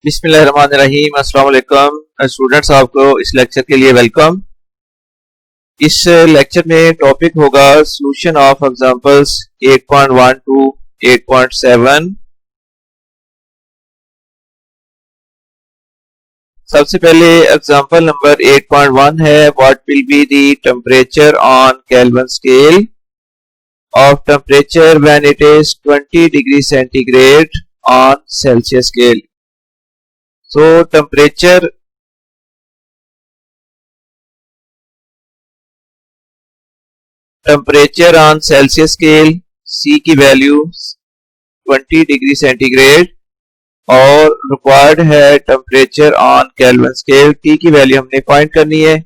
बिस्मिल्लाहिर्रहमानिर्रहीम। अस्सलाम वालेकुम स्टूडेंट्स, आपको इस लेक्चर के लिए वेलकम। इस लेक्चर में टॉपिक होगा सॉल्यूशन ऑफ एग्जांपल्स 8.1 टू 8.7। सबसे पहले एग्जांपल नंबर 8.1 है, what will be the temperature on kelvin scale of temperature when it is 20 degree centigrade on Celsius scale. So temperature on Celsius scale C की value 20 degree centigrade और required है temperature on kelvin scale T की value हमने find करनी है।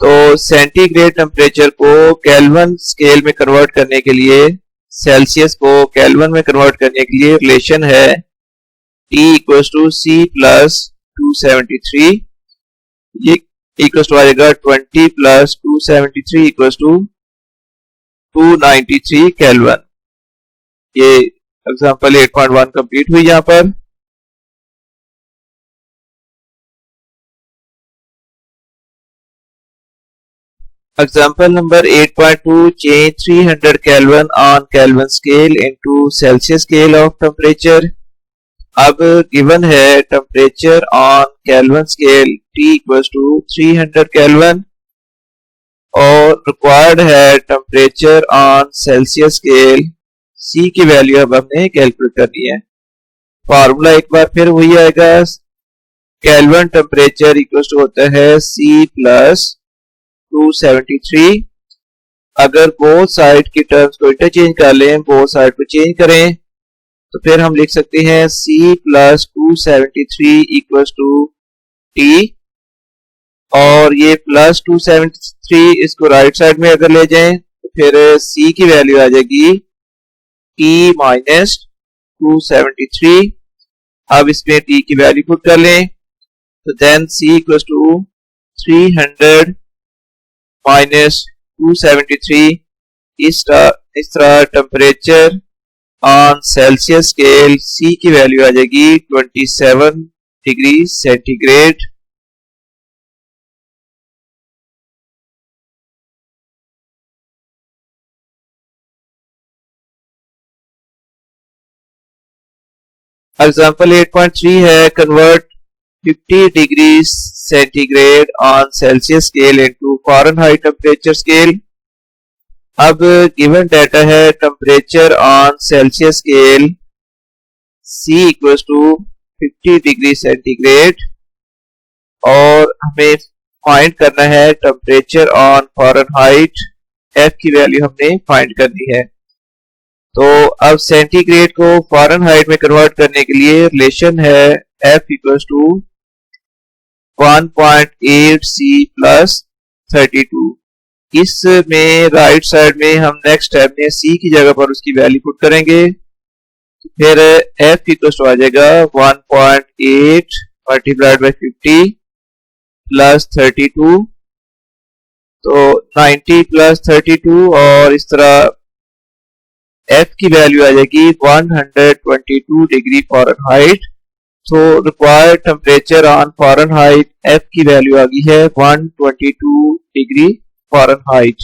तो centigrade temperature को kelvin scale में कन्वर्ट करने के लिए, सेल्सियस को केल्विन में कन्वर्ट करने के लिए रिलेशन है T equals to C plus 273, ये इक्वल्स टू आएगा 20 प्लस 273 इक्वल्स टू 293 केल्विन। ये एग्जांपल 8.1 कंप्लीट हुई। यहां पर example number 8.2, change 300 kelvin on kelvin scale into Celsius scale of temperature. अब गिवन है temperature on kelvin scale T equals to 300 kelvin और required है temperature on Celsius scale C की value अब हमने कैलकुलेट करनी है। फार्मूला एक बार फिर वही आएगा, केल्विन टेम्परेचर इक्वल्स टू होता है C प्लस 273। अगर बोथ साइड की टर्म्स को इंटरचेंज कर लें, बोथ साइड को चेंज करें, तो फिर हम लिख सकते हैं C plus 273 equals to T और ये प्लस 273 इसको राइट साइड में अगर ले जाएं तो फिर C की वैल्यू आ जाएगी T माइनस 273। अब इसमें T की वैल्यू पुट कर लें तो then C equals to 300 minus 273। इस तरह temperature on Celsius scale C की वैल्यू आ जाएगी 27 डिग्री सेंटीग्रेड। एग्जांपल 8.3 है, convert 50 degree centigrade on Celsius scale into Fahrenheit temperature scale. अब गिवन डाटा है temperature on Celsius scale C equals to 50 degree centigrade और हमें फाइंड करना है टेम्परेचर ऑन फ़ारेनहाइट, F की वैल्यू हमने फाइंड करनी है। तो अब सेंटीग्रेड को फ़ारेनहाइट में कन्वर्ट करने के लिए रिलेशन है F equals to 1.8 C plus 32। इसमें राइट साइड में हम नेक्स्ट स्टेप में C की जगह पर उसकी वैल्यू पुट करेंगे, फिर F इक्वल्स टू आ जाएगा 1.8 मल्टीप्लाइड बाय 50 प्लस 32, तो 90 प्लस 32 और इस तरह F की वैल्यू आ जाएगी 122 डिग्री फ़ारेनहाइट। तो required temperature on Fahrenheit F की वैल्यू आ गई है 122 डिग्री फ़ारेनहाइट।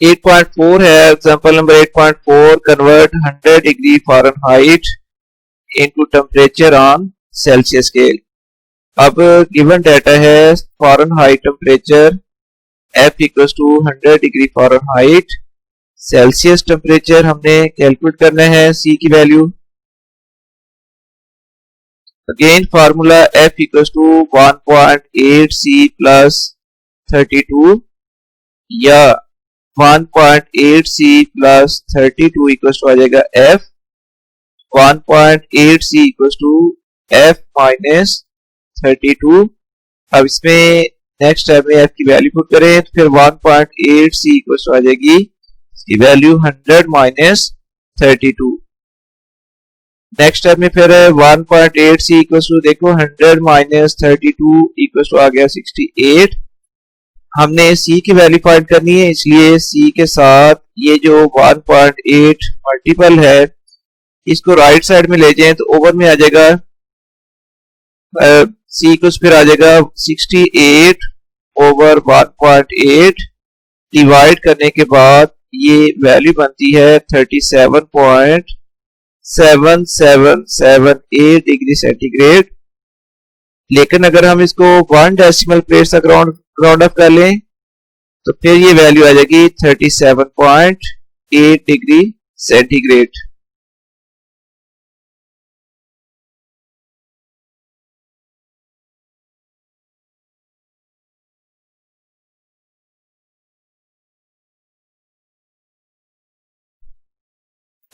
एट 8.4 है, example number 8.4, convert 100 degree Fahrenheit into temperature on Celsius scale. अब गिवन डाटा है Fahrenheit temperature F equals to 100 degree Fahrenheit, Celsius temperature हमने calculate करना है C की value. Again formula F equals to 1.8 C plus 32 या 1.8 C plus 32 equals to आ जाएगा F। 1.8 C equals to F minus 32। अब इसमें नेक्स्ट स्टेप में F की वैल्यू पुट करें तो फिर 1.8 C इक्वल्स टू आ जाएगी इसकी वैल्यू 100 माइनस 32। नेक्स्ट स्टेप में फिर 1.8 सी इक्वल टू देखो 100 माइनस 32 इक्वल टू आ गया 68। हमने सी की वैल्यू फाइंड करनी है, इसलिए सी के साथ ये जो 1.8 मल्टीपल है इसको राइट साइड में ले जाएं तो ओवर में आ जाएगा सी को फिर आ जाएगा 68 ओवर 1.8 डिवाइड करने के बाद ये वैल्यू बनती है 37.7778 डिग्री सेंटीग्रेड। लेकिन अगर हम इसको 1 डेसिमल प्लेस तक राउंड अप कर लें तो फिर ये वैल्यू आ जाएगी 37.8 डिग्री सेंटीग्रेड।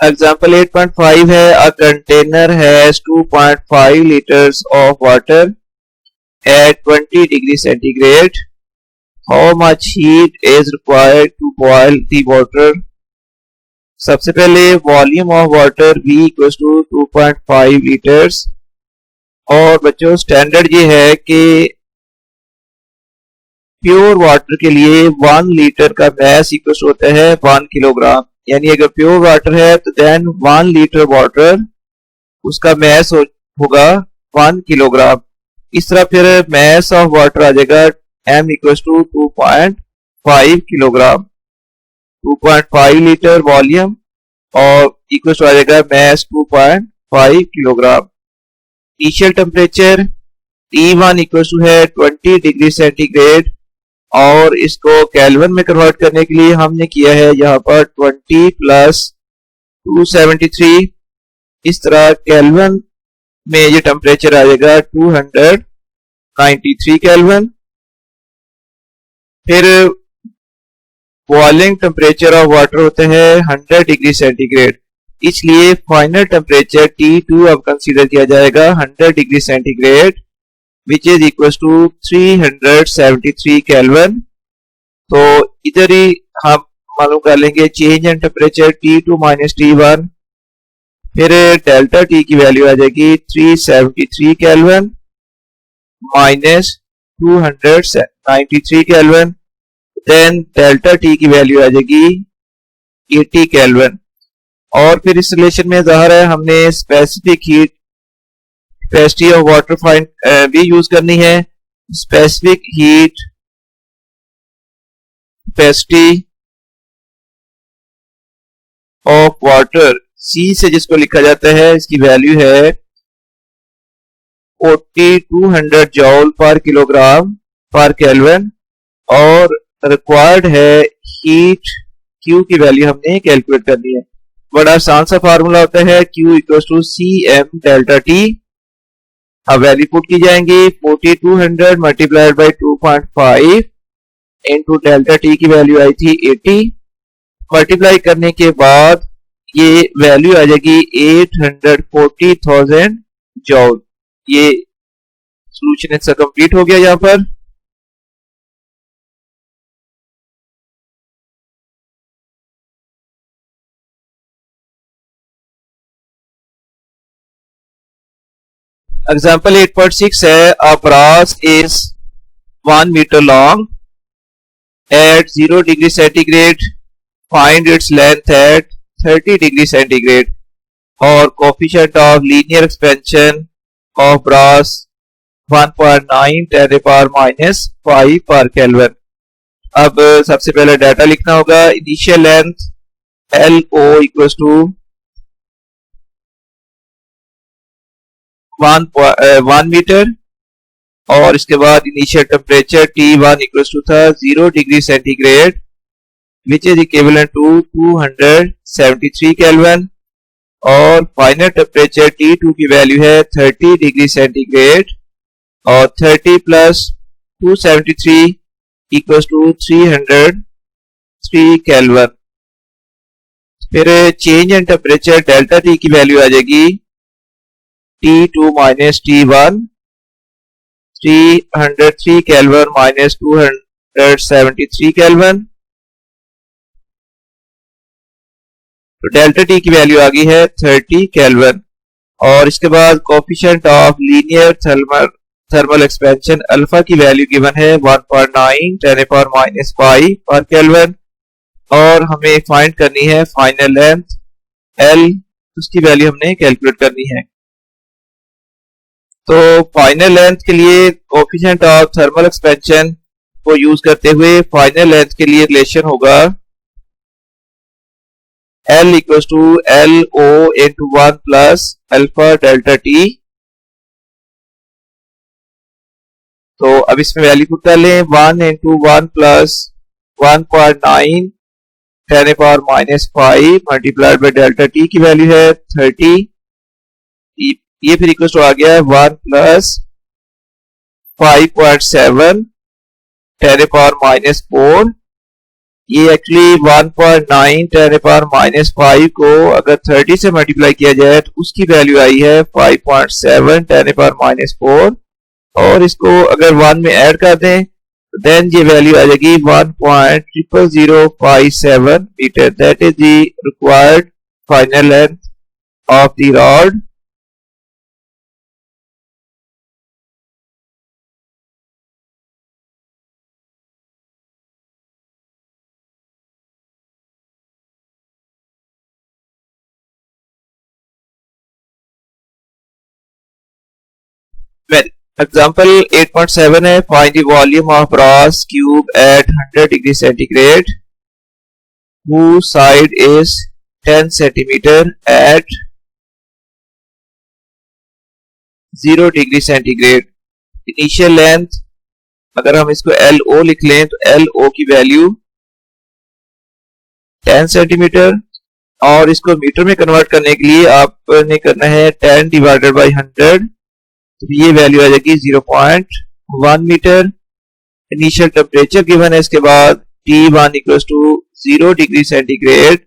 Example 8.5 है a container has 2.5 liters of water at 20 degree centigrade. How much heat is required to boil the water? सबसे पहले volume of water V equal to 2.5 litres. और बच्चों स्टैंडर्ड ये है कि प्योर वाटर के लिए 1 लीटर का मैस इक्वल होता है 1 किलोग्राम। यानी अगर प्योर वाटर है तो देन 1 लीटर वाटर उसका मैस होगा 1 किलोग्राम। इस तरह फिर मैस ऑफ वाटर आ जाएगा m equal to 2.5 kilogram. 2.5 litre volume और इक्वल टू आ जाएगा mass 2.5 kilogram. Initial temperature T1 equal to है 20 डिग्री सेंटीग्रेड और इसको केल्विन में कन्वर्ट करने के लिए हमने किया है यहाँ पर 20 प्लस 273। इस तरह केल्विन में ये टेम्परेचर आ जाएगा 293 केल्विन। फिर बॉइलिंग टेम्परेचर ऑफ वाटर होते हैं 100 डिग्री सेंटीग्रेड, इसलिए फाइनल टेम्परेचर T2 अब कंसीडर किया जाएगा 100 degree centigrade which is equal to 373 kelvin. तो इधर ही हम मालूम कर लेंगे change in temperature T2 minus T1। फिर डेल्टा T की वैल्यू आ जाएगी 373 kelvin minus 293 kelvin. Then delta T की वैल्यू आ जाएगी 80 केल्विन। और फिर इस रिलेशन में ज़ाहिर है हमने specific heat capacity of water find भी यूज करनी है। Specific heat capacity of water C से जिसको लिखा जाता है इसकी वैल्यू है 4200 जॉल पर किलोग्राम पर केल्विन और रिक्वायर्ड है हीट Q की वैल्यू हमने कैलकुलेट करनी है। बड़ा आसान सा फार्मूला होता है Q equal to CM delta T। अब वैल्यू पुट की जाएंगी 4200 multiplied by 2.5 into delta T की वैल्यू आई थी 80। मल्टीप्लाई करने के बाद ये वैल्यू आ जाएगी 840,000 जॉल। ये सोल्यूशन इसका कंप्लीट हो गया। यहाँ पर एग्जाम्पल 8.6 है a brass is 1 meter long at 0 degree centigrade, find its length at 30 degree centigrade और coefficient of linear expansion of brass 1.9 10 to the power minus 5 per Kelvin। अब सबसे पहले डाटा लिखना होगा। Initial length LO equal to 1 metre और इसके बाद initial temperature T1 equal to था 0 degree centigrade which is equivalent to 273 kelvin और फाइनल टेम्परेचर T2 की वैल्यू है 30 डिग्री सेंटीग्रेड और 30 प्लस 273 इक्वल टू 303 केल्विन। फिर change in temperature delta T की वैल्यू आ जाएगी T2 minus T1 303 kelvin minus 273 kelvin. तो डेल्टा T की वैल्यू आ गई है 30 केल्विन। और इसके बाद coefficient of linear thermal expansion alpha की वैल्यू गिवन है 1.9 10⁻⁻⁵ पर केल्विन और हमें फाइंड करनी है फाइनल लेंथ L, उसकी वैल्यू हमने कैलकुलेट करनी है। तो फाइनल लेंथ के लिए कोफिशिएंट ऑफ थर्मल एक्सपेंशन को यूज करते हुए फाइनल लेंथ के लिए रिलेशन होगा L equal to LO into 1 plus alpha delta T। तो अब इसमें वैल्यू पुट कर लें 1 into 1 plus 1.9 10⁻⁵ multiplied by delta T की वैल्यू है 30। ये फिर इक्वल टू आ गया 1 प्लस 5.7 10⁻⁴। ये एक्चुअली 1.9 10⁻⁵ को अगर 30 से मल्टीप्लाई किया जाए तो उसकी वैल्यू आई है 5.7 10⁻⁴। और इसको अगर 1 में ऐड कर दें तो देन ये वैल्यू आ जाएगी 1.00057 metre. That is the required final length of the rod. Example 8.7 है find the volume of brass cube at 100 degree centigrade whose side is 10 centimetre at 0 degree centigrade. Initial length अगर हम इसको LO लिख लें तो LO की value 10 centimetre और इसको मीटर में कन्वर्ट करने के लिए आपने करना है 10 डिवाइडेड बाई 100। तो ये वैल्यू आ जाएगी 0.1 मीटर। इनिशियल टेम्परेचर गिवन है, इसके बाद T1 equal to 0 degree centigrade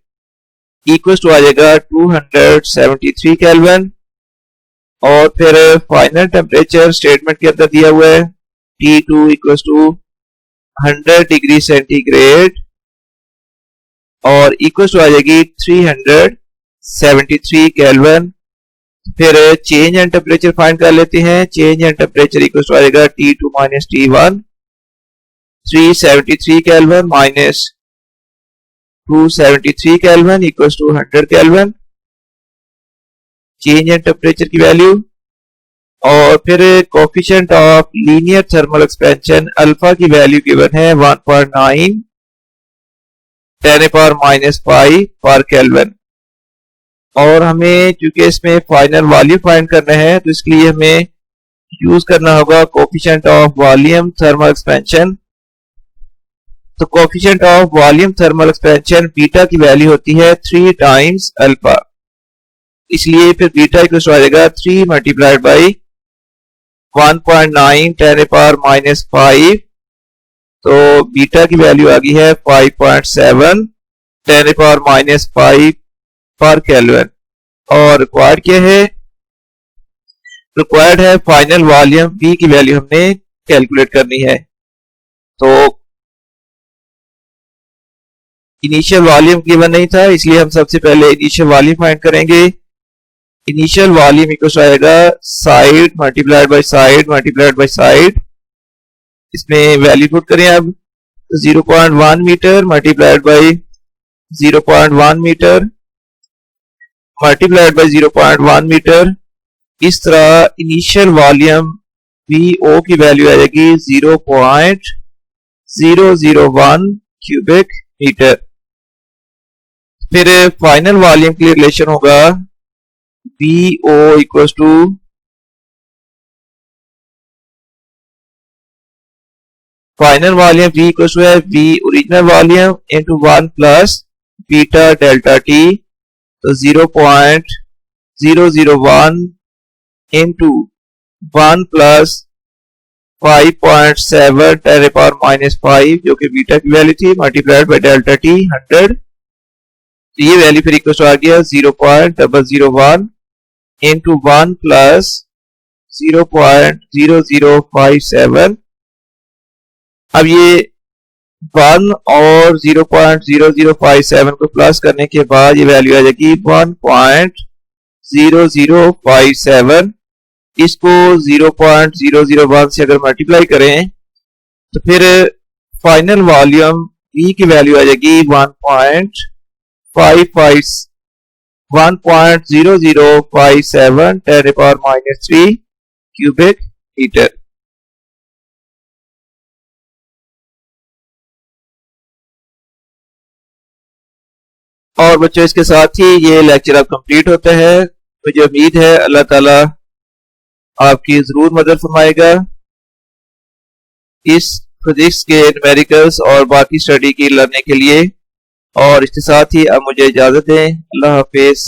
equal to आ जाएगा 273 केल्विन। और फिर फाइनल टेम्परेचर स्टेटमेंट के अंदर दिया हुआ है T2 equal to 100 degree centigrade और इक्वल टू आ जाएगी 373 केल्विन। फिर चेंज एंड टेम्परेचर फाइंड कर लेते हैं। Change and temperature equal to आएगा T2 minus T1 373 kelvin minus 273 kelvin equal to 100 kelvin. Change and temperature की वैल्यू और फिर coefficient of linear thermal expansion alpha की वैल्यू गिवन है 1.9 10⁻⁵ पर केल्विन। और हमें क्योंकि इसमें फाइनल वॉल्यूम फाइंड करना है तो इसके लिए हमें यूज करना होगा coefficient of volume thermal expansion. तो coefficient of volume thermal expansion beta की वैल्यू होती है 3 टाइम्स अल्फा, इसलिए फिर बीटा इक्वल टू आ जाएगा 3 मल्टीप्लाइड बाई 1.9 10⁻⁵। तो बीटा की वैल्यू आ गई है 5.7 10⁻⁵ पर केल्विन। और रिक्वायर्ड क्या है? रिक्वायर्ड है फाइनल वॉल्यूम V की वैल्यू हमने कैलकुलेट करनी है। तो इनिशियल वॉल्यूम गिवन नहीं था, इसलिए हम सबसे पहले इनिशियल वॉल्यूम फाइंड करेंगे। इनिशियल वॉल्यूम इक्वल आएगा side multiplied by side multiplied by side. इसमें वैल्यू पुट करें अब 0.1 metre multiplied by 0.1 metre multiplied by 0.1 metre. इस तरह इनिशियल वॉल्यूम VO की वैल्यू आ जाएगी 0.001 क्यूबिक मीटर। फिर फाइनल वॉल्यूम के लिए रिलेशन होगा VO equal to final volume V equal to है V original volume into 1 plus beta delta T। तो 0.001 इंटू 1 प्लस 5.7 10⁻⁵ जो कि बीटा की वैल्यू थी मल्टीप्लाइड बाय डेल्टा T 100। तो ये वैल्यू फिर इक्वल आ गया 0.001 इंटू 1 प्लस 0.0057। अब ये 1 और 0.0057 को प्लस करने के बाद ये वैल्यू आ जाएगी 0057, इसको 0.001 से अगर मल्टीप्लाई करें तो फिर फाइनल वॉल्यूम V की वैल्यू आ जाएगी 1.0057 10⁻³ क्यूबिक मीटर। और बच्चों इसके साथ ही ये लेक्चर अब कंप्लीट होता है। मुझे उम्मीद है अल्लाह ताला आपकी जरूर मदद फरमाएगा इस फिजिक्स के न्यूमेरिकल्स और बाकी स्टडी की लर्निंग के लिए। और इसके साथ ही अब मुझे इजाजत दें। अल्लाह हाफिज।